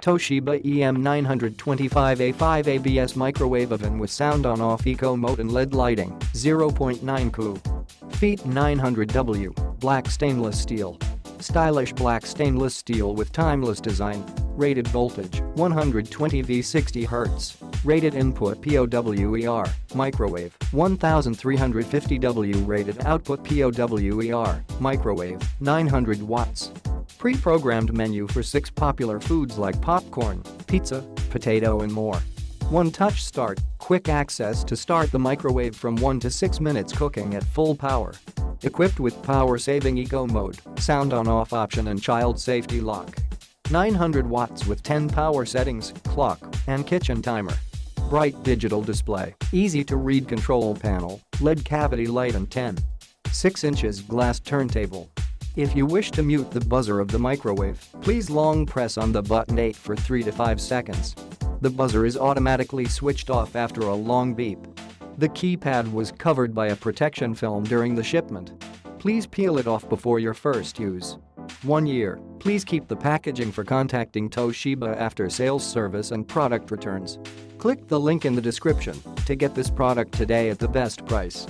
Toshiba EM925A5A-BS microwave oven with sound on-off eco mode and LED lighting, 0.9 Cu. Feet 900W, black stainless steel. Stylish black stainless steel with timeless design. Rated voltage, 120V 60 Hz. Rated input POWER, microwave, 1350W. Rated output POWER, microwave, 900 watts. Pre-programmed menu for 6 popular foods like popcorn, pizza, potato and more. One-touch start, quick access to start the microwave from 1 to 6 minutes cooking at full power. Equipped with power-saving eco mode, sound on-off option and child safety lock. 900 watts with 10 power settings, clock, and kitchen timer. Bright digital display, easy-to-read control panel, LED cavity light and 10.6 inches glass turntable. If you wish to mute the buzzer of the microwave, please long press on the button 8 for 3 to 5 seconds. The buzzer is automatically switched off after a long beep. The keypad was covered by a protection film during the shipment. Please peel it off before your first use. 1 year. Please keep the packaging for contacting Toshiba after sales service and product returns. Click the link in the description to get this product today at the best price.